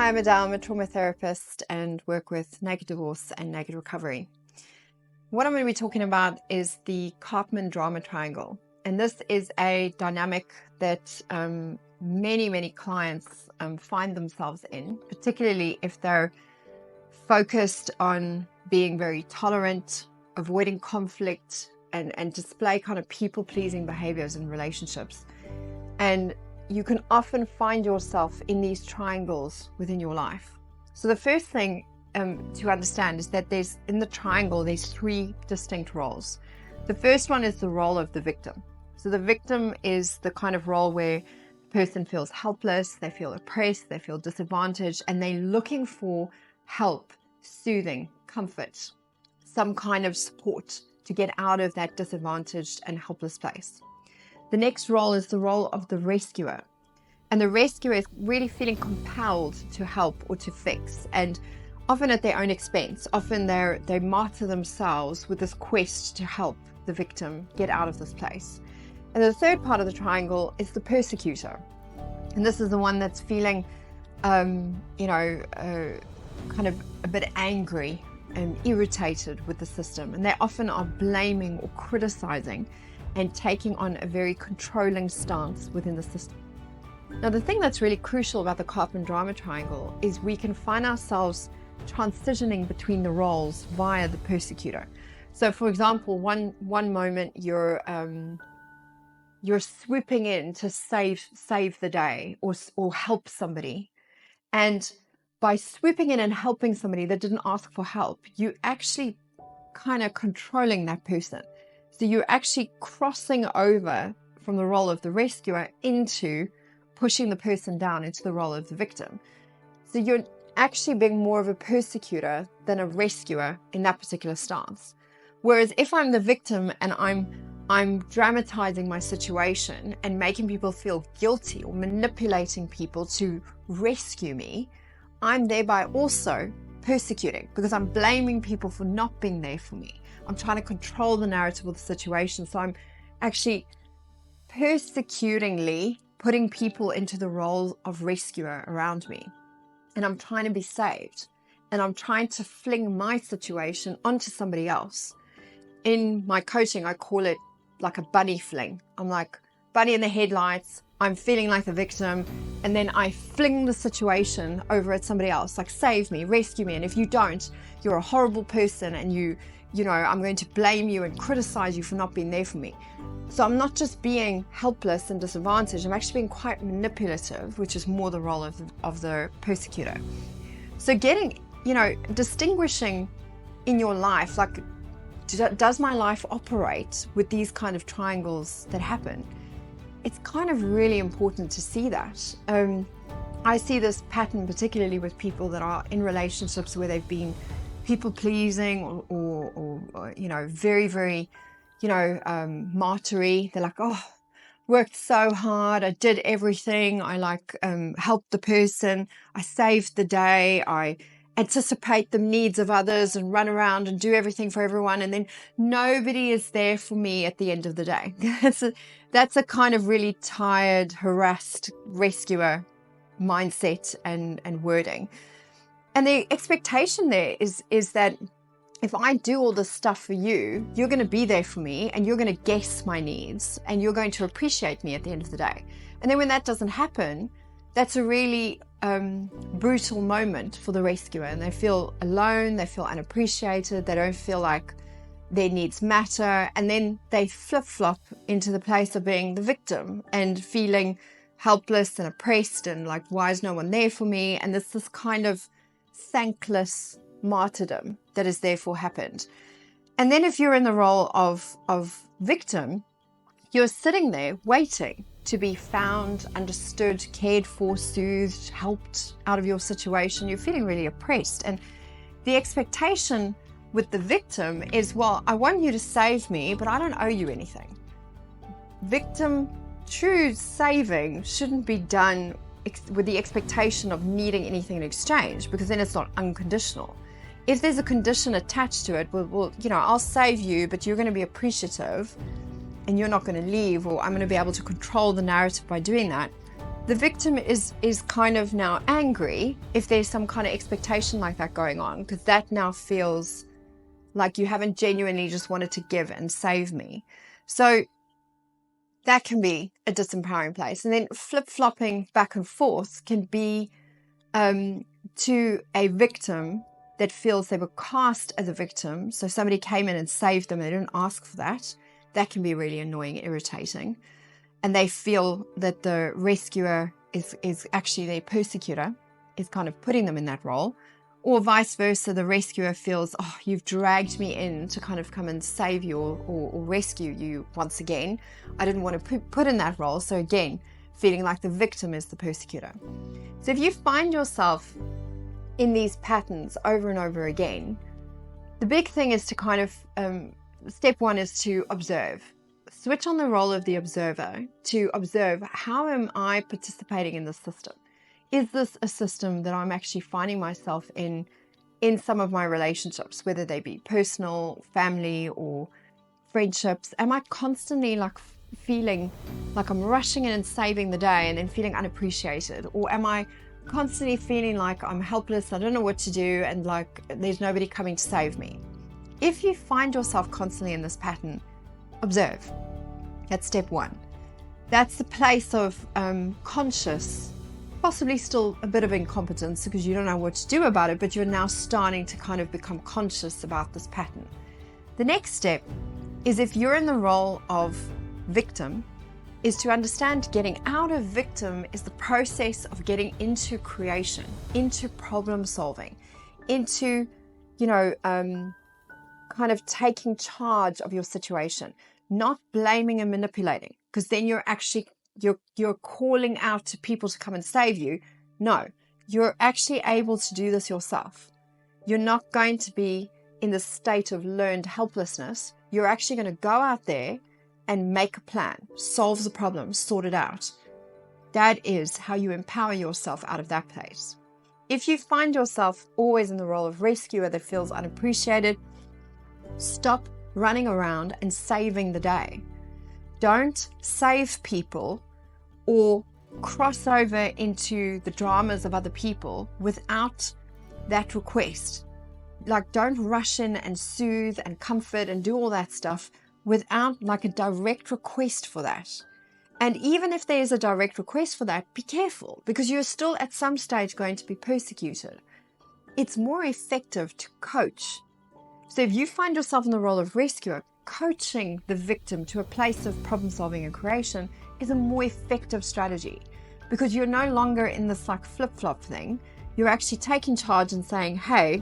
Hi, I'm a trauma therapist and work with Naked Divorce and Naked.Recovery. What I'm going to be talking about is the Karpman Drama Triangle. And this is a dynamic that many clients find themselves in, particularly if they're focused on being very tolerant, avoiding conflict, and display kind of people-pleasing behaviors in relationships. And you can often find yourself in these triangles within your life. So the first thing to understand is that in the triangle, there's three distinct roles. The first one is the role of the victim. So the victim is the kind of role where the person feels helpless, they feel oppressed, they feel disadvantaged, and they're looking for help, soothing, comfort, some kind of support to get out of that disadvantaged and helpless place. The next role is the role of the rescuer. And the rescuer is really feeling compelled to help or to fix, and often at their own expense. Often they martyr themselves with this quest to help the victim get out of this place. And the third part of the triangle is the persecutor. And this is the one that's feeling, kind of a bit angry and irritated with the system. And they often are blaming or criticizing and taking on a very controlling stance within the system. Now, the thing that's really crucial about the Karpman Drama Triangle is we can find ourselves transitioning between the roles via the persecutor. So, for example, one moment you're swooping in to save the day or help somebody, and by swooping in and helping somebody that didn't ask for help, you actually kind of controlling that person. So you're actually crossing over from the role of the rescuer into pushing the person down into the role of the victim. So you're actually being more of a persecutor than a rescuer in that particular stance. Whereas if I'm the victim and I'm dramatizing my situation and making people feel guilty or manipulating people to rescue me, I'm thereby also persecuting because I'm blaming people for not being there for me. I'm trying to control the narrative of the situation. So I'm actually persecutingly putting people into the role of rescuer around me. And I'm trying to be saved. And I'm trying to fling my situation onto somebody else. In my coaching, I call it like a bunny fling. I'm like bunny in the headlights. I'm feeling like the victim. And then I fling the situation over at somebody else. Like, save me, rescue me. And if you don't, you're a horrible person. And I'm going to blame you and criticize you for not being there for me. So I'm not just being helpless and disadvantaged, I'm actually being quite manipulative, which is more the role of the persecutor. So distinguishing in your life, like, does my life operate with these kind of triangles that happen? It's kind of really important to see that. I see this pattern particularly with people that are in relationships where they've been people pleasing or very martyry. They're like, oh, worked so hard, I did everything, I helped the person, I saved the day, I anticipate the needs of others and run around and do everything for everyone, and then nobody is there for me at the end of the day. That's a kind of really tired, harassed rescuer mindset and wording. And the expectation there is that if I do all this stuff for you, you're going to be there for me and you're going to guess my needs and you're going to appreciate me at the end of the day. And then when that doesn't happen, that's a really brutal moment for the rescuer, and they feel alone, they feel unappreciated, they don't feel like their needs matter, and then they flip-flop into the place of being the victim and feeling helpless and oppressed and like, why is no one there for me? And there's this kind of thankless martyrdom that has therefore happened. And then if you're in the role of victim, you're sitting there waiting to be found, understood, cared for, soothed, helped out of your situation. You're feeling really oppressed. And the expectation with the victim is, well, I want you to save me, but I don't owe you anything. True saving shouldn't be done with the expectation of needing anything in exchange, because then it's not unconditional. If there's a condition attached to it, well, I'll save you, but you're going to be appreciative and you're not going to leave, or I'm going to be able to control the narrative by doing that, the victim is kind of now angry if there's some kind of expectation like that going on, because that now feels like you haven't genuinely just wanted to give and save me. So that can be a disempowering place. And then flip-flopping back and forth can be to a victim that feels they were cast as a victim. So somebody came in and saved them. They didn't ask for that. That can be really annoying, irritating. And they feel that the rescuer is actually their persecutor, is kind of putting them in that role. Or vice versa, the rescuer feels, oh, you've dragged me in to kind of come and save you or rescue you once again. I didn't want to put in that role. So again, feeling like the victim is the persecutor. So if you find yourself in these patterns over and over again, the big thing is to kind of, step one is to observe. Switch on the role of the observer to observe, how am I participating in this system? Is this a system that I'm actually finding myself in some of my relationships, whether they be personal, family, or friendships? Am I constantly like feeling like I'm rushing in and saving the day and then feeling unappreciated? Or am I constantly feeling like I'm helpless, I don't know what to do, and like there's nobody coming to save me? If you find yourself constantly in this pattern, observe. That's step one. That's the place of conscious, possibly still a bit of incompetence because you don't know what to do about it, but you're now starting to kind of become conscious about this pattern. The next step is, if you're in the role of victim, is to understand getting out of victim is the process of getting into creation, into problem solving, into, kind of taking charge of your situation, not blaming and manipulating, because then you're actually, you're calling out to people to come and save you. No, you're actually able to do this yourself. You're not going to be in the state of learned helplessness. You're actually going to go out there and make a plan, solve the problem, sort it out. That is how you empower yourself out of that place. If you find yourself always in the role of rescuer that feels unappreciated, stop running around and saving the day. Don't save people or cross over into the dramas of other people without that request. Like, don't rush in and soothe and comfort and do all that stuff without like a direct request for that. And even if there is a direct request for that, be careful, because you're still at some stage going to be persecuted. It's more effective to coach. So if you find yourself in the role of rescuer, coaching the victim to a place of problem solving and creation is a more effective strategy, because you're no longer in this like flip-flop thing. You're actually taking charge and saying, hey,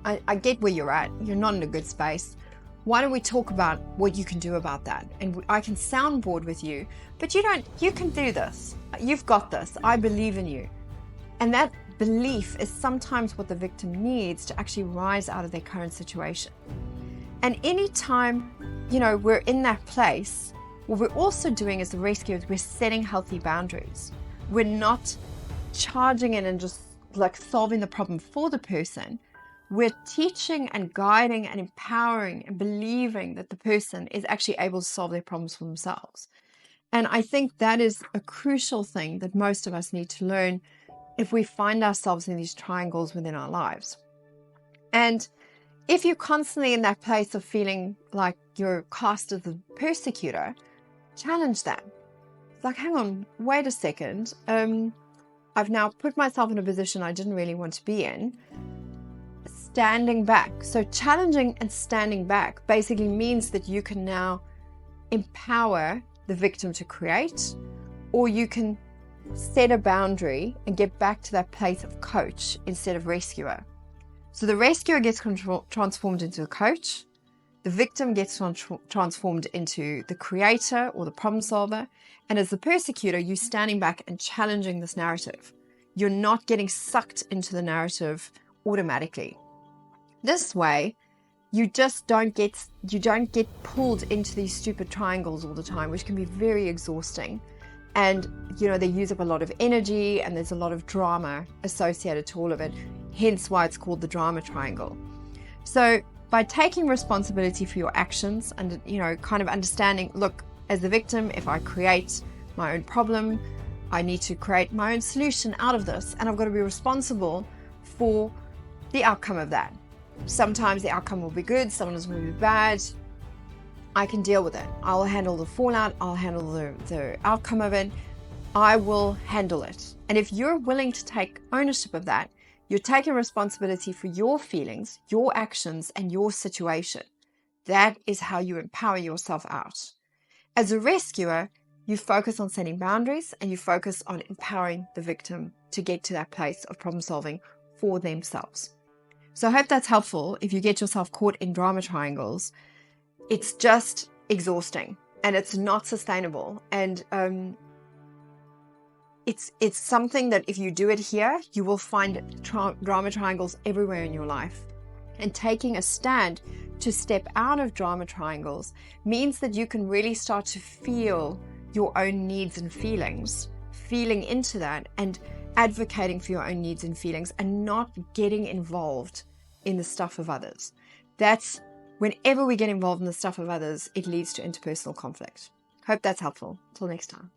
I get where you're at. You're not in a good space. Why don't we talk about what you can do about that? And I can soundboard with you, but you can do this. You've got this. I believe in you. And that belief is sometimes what the victim needs to actually rise out of their current situation. And anytime, we're in that place, what we're also doing as the rescuers, we're setting healthy boundaries. We're not charging in and just like solving the problem for the person. We're teaching and guiding and empowering and believing that the person is actually able to solve their problems for themselves. And I think that is a crucial thing that most of us need to learn if we find ourselves in these triangles within our lives. And if you're constantly in that place of feeling like you're cast as the persecutor, challenge that. It's like, hang on, wait a second. I've now put myself in a position I didn't really want to be in. Standing back. So challenging and standing back basically means that you can now empower the victim to create, or you can set a boundary and get back to that place of coach instead of rescuer. So the rescuer gets transformed into a coach. The victim gets transformed into the creator or the problem solver. And as the persecutor, you're standing back and challenging this narrative. You're not getting sucked into the narrative automatically. This way, you don't get pulled into these stupid triangles all the time, which can be very exhausting. And, they use up a lot of energy, and there's a lot of drama associated to all of it. Hence why it's called the drama triangle. So by taking responsibility for your actions and, kind of understanding, look, as the victim, if I create my own problem, I need to create my own solution out of this, and I've got to be responsible for the outcome of that. Sometimes the outcome will be good, sometimes it will be bad. I can deal with it. I'll handle the fallout, I'll handle the outcome of it. I will handle it. And if you're willing to take ownership of that, you're taking responsibility for your feelings, your actions, and your situation. That is how you empower yourself out. As a rescuer, you focus on setting boundaries and you focus on empowering the victim to get to that place of problem solving for themselves. So I hope that's helpful. If you get yourself caught in drama triangles, it's just exhausting and it's not sustainable. And it's something that if you do it here, you will find drama triangles everywhere in your life. And taking a stand to step out of drama triangles means that you can really start to feel your own needs and feelings, feeling into that and advocating for your own needs and feelings and not getting involved in the stuff of others. That's whenever we get involved in the stuff of others, it leads to interpersonal conflict. Hope that's helpful. Till next time.